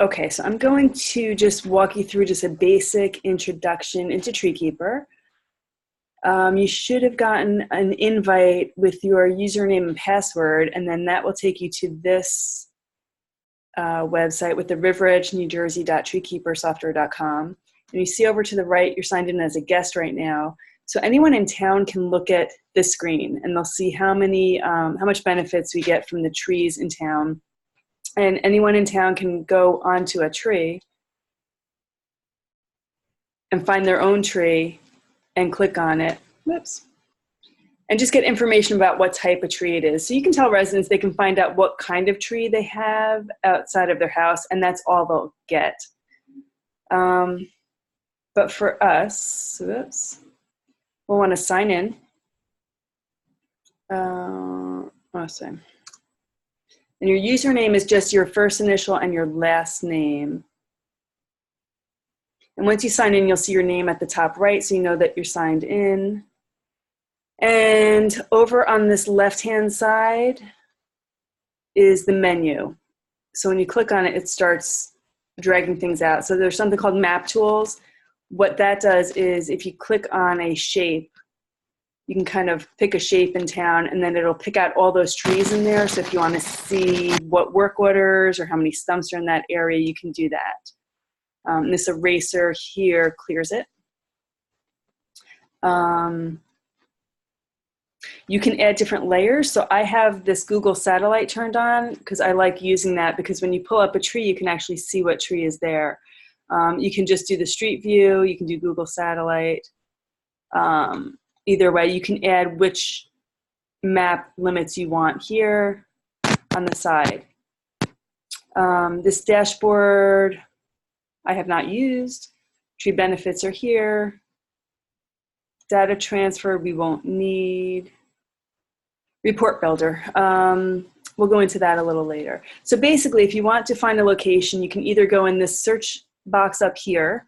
Okay, so I'm going to just walk you through just a basic introduction into TreeKeeper. You should have gotten an invite with your username and password, and then that will take you to this website with the riveredgenewjersey.treekeepersoftware.com. And you see over to the right, you're signed in as a guest right now. So anyone in town can look at this screen, and they'll see how much benefits we get from the trees in town. And anyone in town can go onto a tree and find their own tree and click on it, whoops, and just get information about what type of tree it is. So you can tell residents, they can find out what kind of tree they have outside of their house, and that's all they'll get. But for us, whoops, we'll want to sign in. Awesome. And your username is just your first initial and your last name. And once you sign in, you'll see your name at the top right, so you know that you're signed in. And over on this left-hand side is the menu. So when you click on it, it starts dragging things out. So there's something called Map Tools. What that does is if you click on a shape, you can kind of pick a shape in town, and then it'll pick out all those trees in there. So if you want to see what work orders or how many stumps are in that area, you can do that. This eraser here clears it. You can add different layers. So I have this Google Satellite turned on because I like using that, because when you pull up a tree, you can actually see what tree is there. You can just do the street view. You can do Google Satellite. Either way, you can add which map limits you want here on the side. This dashboard I have not used. Tree benefits are here. Data transfer we won't need. Report builder. We'll go into that a little later. So basically, if you want to find a location, you can either go in this search box up here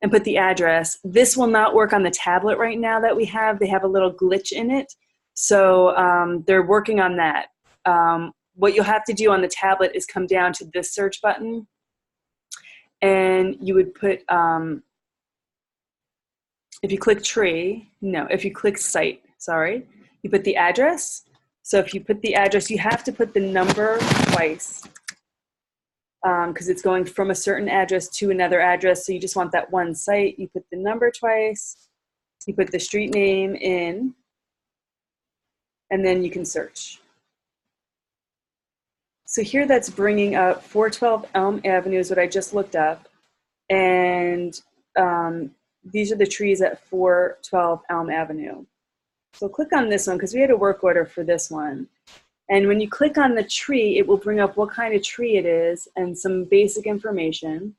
and put the address. This will not work on the tablet right now that we have. They have a little glitch in it. So they're working on that. What you'll have to do on the tablet is come down to this search button, and you would put, if you click if you click site, sorry, you put the address. So if you put the address, you have to put the number twice, because it's going from a certain address to another address. So you just want that one site. You put the number twice, you put the street name in, and then you can search. So here that's bringing up 412 Elm Avenue is what I just looked up. And these are the trees at 412 Elm Avenue. So click on this one because we had a work order for this one. And when you click on the tree, it will bring up what kind of tree it is and some basic information.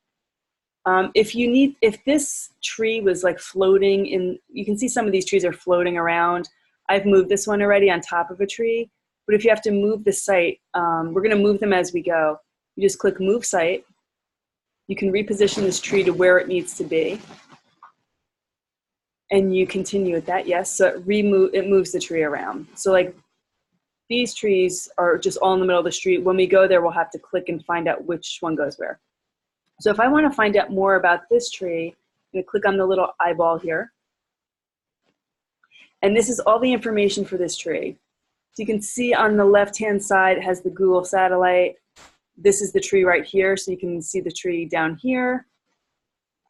If this tree was like floating in, you can see some of these trees are floating around. I've moved this one already on top of a tree. But if you have to move the site, we're going to move them as we go. You just click Move Site. You can reposition this tree to where it needs to be. And you continue with that, yes. So it moves the tree around. So like these trees are just all in the middle of the street. When we go there, we'll have to click and find out which one goes where. So if I want to find out more about this tree, I'm going to click on the little eyeball here. And this is all the information for this tree. So you can see on the left-hand side, it has the Google Satellite. This is the tree right here, so you can see the tree down here.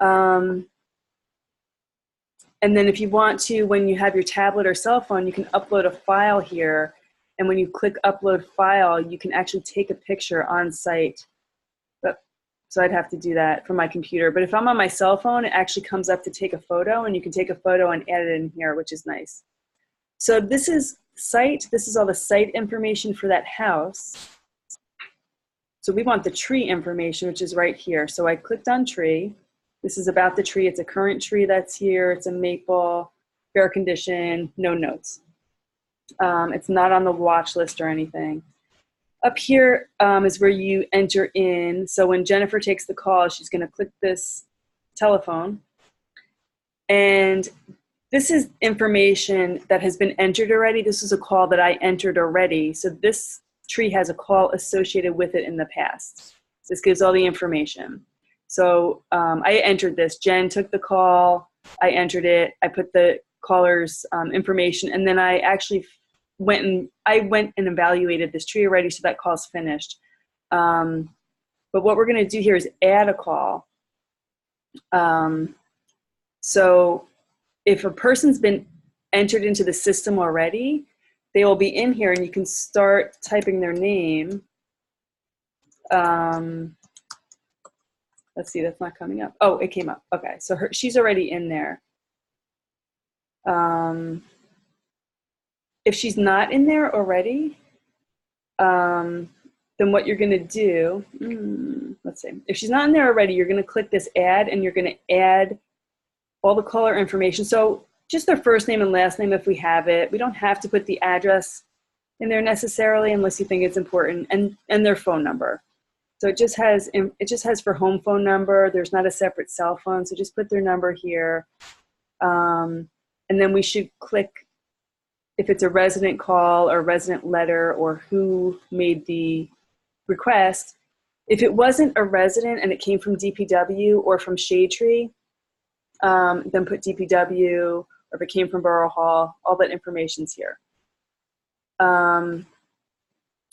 And then if you want to, when you have your tablet or cell phone, you can upload a file here. And when you click Upload File, you can actually take a picture on site. So I'd have to do that from my computer. But if I'm on my cell phone, it actually comes up to take a photo, and you can take a photo and add it in here, which is nice. So this is site. This is all the site information for that house. So we want the tree information, which is right here. So I clicked on tree. This is about the tree. It's a current tree that's here. It's a maple, fair condition, no notes. It's not on the watch list or anything. Up here is where you enter in. So when Jennifer takes the call, she's going to click this telephone. And this is information that has been entered already. This is a call that I entered already. So this tree has a call associated with it in the past. This gives all the information. So I entered this. Jen took the call. I entered it. I put the caller's information, and then I actually went and evaluated this tree already, so that call's finished. But what we're going to do here is add a call. So if a person's been entered into the system already, they will be in here, and you can start typing their name. Let's see, that's not coming up. Oh, it came up. Okay, so she's already in there. If she's not in there already, then what you're going to do, let's see. If she's not in there already, you're going to click this add, and you're going to add all the caller information. So just their first name and last name if we have it. We don't have to put the address in there necessarily unless you think it's important, and their phone number. So it just has for home phone number. There's not a separate cell phone, so just put their number here. And then we should click if it's a resident call or resident letter or who made the request. If it wasn't a resident and it came from DPW or from Shade Tree, then put DPW, or if it came from Borough Hall, all that information's here. And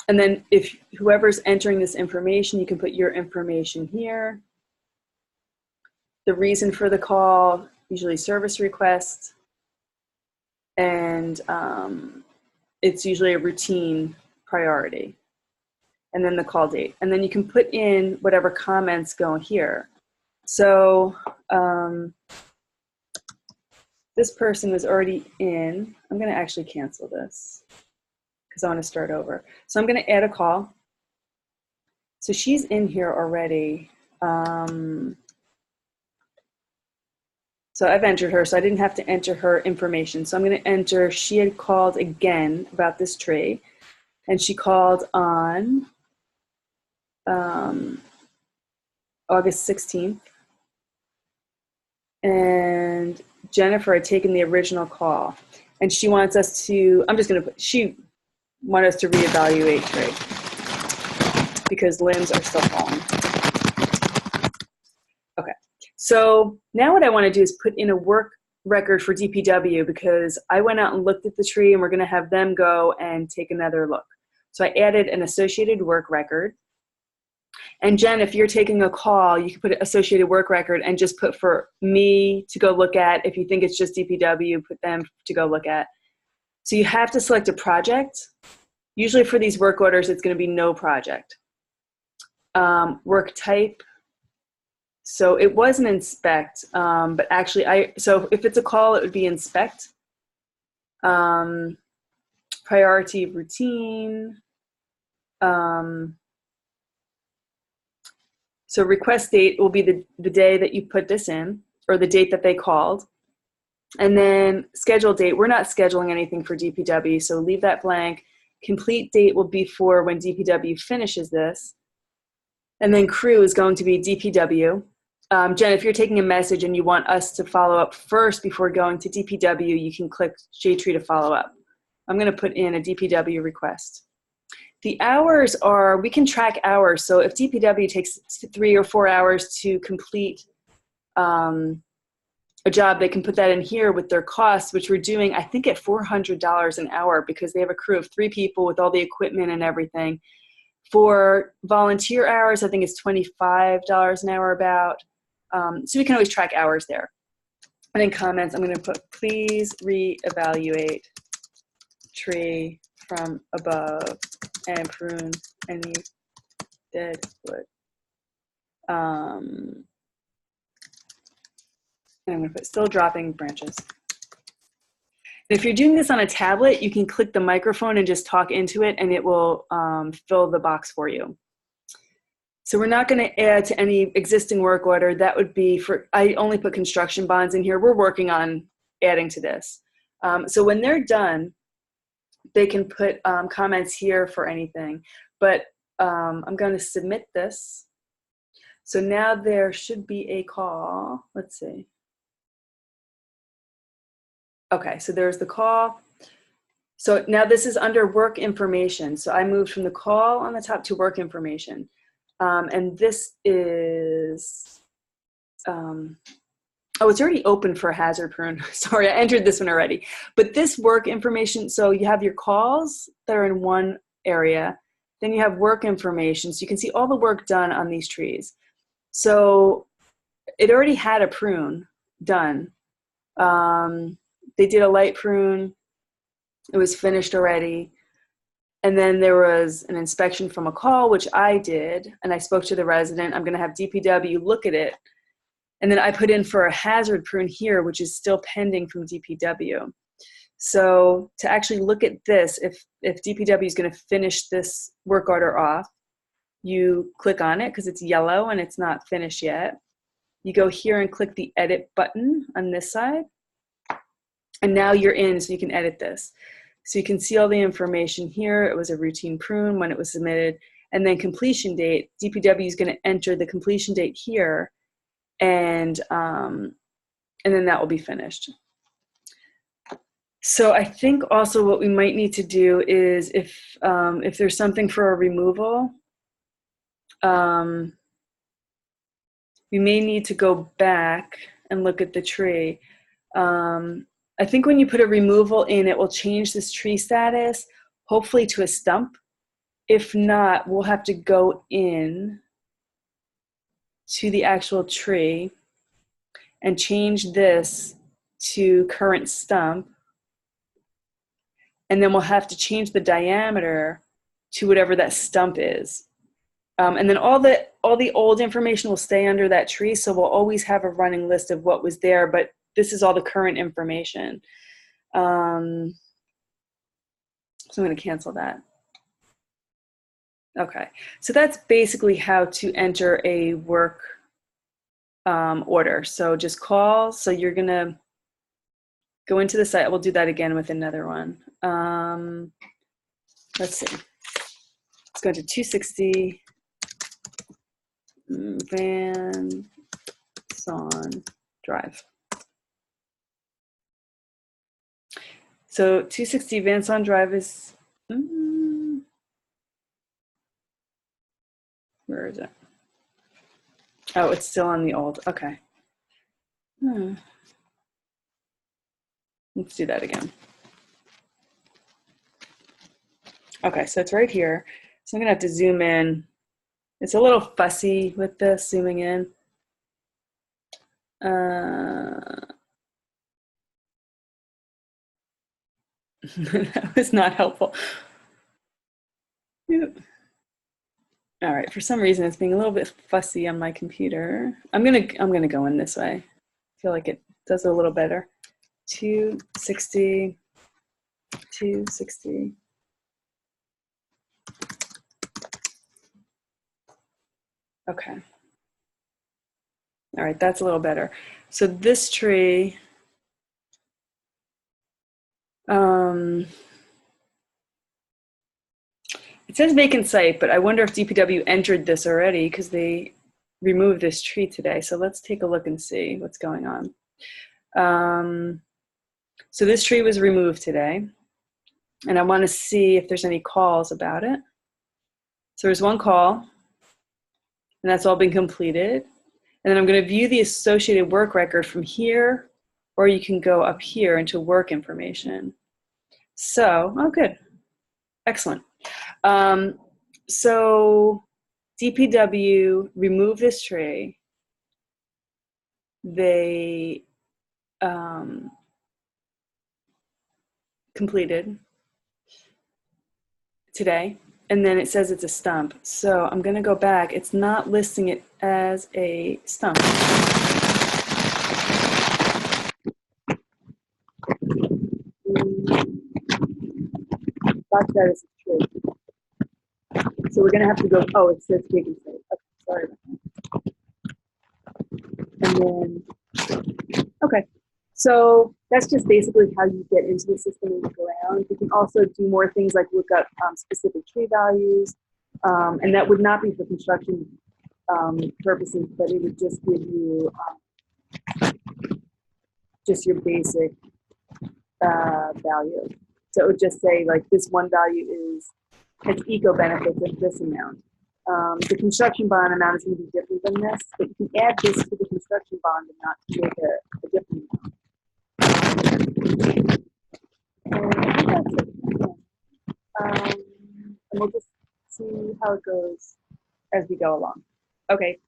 then if whoever's entering this information, you can put your information here. The reason for the call, usually service request, and it's usually a routine priority. And then the call date. And then you can put in whatever comments go here. So this person was already in. I'm going to actually cancel this because I want to start over. So I'm going to add a call. So she's in here already. So I've entered her, so I didn't have to enter her information. So I'm going to enter, she had called again about this tree, and she called on August 16th. And Jennifer had taken the original call, and she wants us to, she wanted us to reevaluate tree because limbs are still falling. Okay, so now what I want to do is put in a work record for DPW because I went out and looked at the tree, and we're going to have them go and take another look. So I added an associated work record. And Jen, if you're taking a call, you can put associated work record and just put for me to go look at. If you think it's just DPW, put them to go look at. So you have to select a project. Usually for these work orders, it's going to be no project. Work type. So it was an inspect, but actually so if it's a call, it would be inspect. Priority routine. So request date will be the day that you put this in, or the date that they called. And then schedule date, we're not scheduling anything for DPW, so leave that blank. Complete date will be for when DPW finishes this. And then crew is going to be DPW. Jen, if you're taking a message and you want us to follow up first before going to DPW, you can click J-Tree to follow up. I'm going to put in a DPW request. The hours are, we can track hours. So if DPW takes 3 or 4 hours to complete a job, they can put that in here with their costs, which we're doing, I think, at $400 an hour because they have a crew of 3 people with all the equipment and everything. For volunteer hours, I think it's $25 an hour about. So we can always track hours there. And in comments, I'm going to put, please reevaluate tree from above and prune any dead wood. And I'm going to put still dropping branches. And if you're doing this on a tablet, you can click the microphone and just talk into it, and it will fill the box for you. So we're not going to add to any existing work order. That would be for, I only put construction bonds in here. We're working on adding to this. So when they're done, they can put comments here for anything. But I'm going to submit this. So now there should be a call. Let's see. Okay, so there's the call. So now this is under work information. So I moved from the call on the top to work information. And this is, oh, it's already open for a hazard prune. Sorry, I entered this one already. But this work information, so you have your calls that are in one area, then you have work information. So you can see all the work done on these trees. So it already had a prune done. They did a light prune. It was finished already. And then there was an inspection from a call, which I did, and I spoke to the resident. I'm going to have DPW look at it. And then I put in for a hazard prune here, which is still pending from DPW. So to actually look at this, if DPW is going to finish this work order off, you click on it because it's yellow and it's not finished yet. You go here and click the edit button on this side. And now you're in, so you can edit this. So you can see all the information here. It was a routine prune when it was submitted. And then completion date, DPW is going to enter the completion date here, and then that will be finished. So I think also what we might need to do is if there's something for a removal, we may need to go back and look at the tree. I think when you put a removal in, it will change this tree status, hopefully to a stump. If not, we'll have to go in to the actual tree and change this to current stump. And then we'll have to change the diameter to whatever that stump is. And then all the old information will stay under that tree, so we'll always have a running list of what was there, but this is all the current information. So I'm going to cancel that. Okay, so that's basically how to enter a work order. So just call. So you're going to go into the site. We'll do that again with another one. Let's see. Let's go to 260 Van Son Drive. So 260 Van Son Drive is, where is it? Oh, it's still on the old, okay. Let's do that again. Okay, so it's right here. So I'm gonna have to zoom in. It's a little fussy with this, zooming in. That was not helpful. All right, for some reason it's being a little bit fussy on my computer. I'm gonna go in this way. I feel like it does it a little better. 260, 260. Okay. All right, that's a little better. So this tree, it says vacant site, but I wonder if DPW entered this already because they removed this tree today. So let's take a look and see what's going on. So this tree was removed today, and I want to see if there's any calls about it. So there's one call, and that's all been completed. And then I'm going to view the associated work record from here, or you can go up here into work information. So, oh, good. Excellent. So DPW removed this tree. They completed today, and then it says it's a stump. So I'm going to go back. It's not listing it as a stump. That's that is true. So we're going to have to go, oh, it says vacant site. Okay, sorry about that. And then, okay. So that's just basically how you get into the system and look around. You can also do more things like look up specific tree values, and that would not be for construction purposes, but it would just give you just your basic value. So it would just say like this one value has eco benefits of this amount. The construction bond amount is going to be different than this, but you can add this to the construction bond amount to make a different amount. And I think that's it. And we'll just see how it goes as we go along. Okay.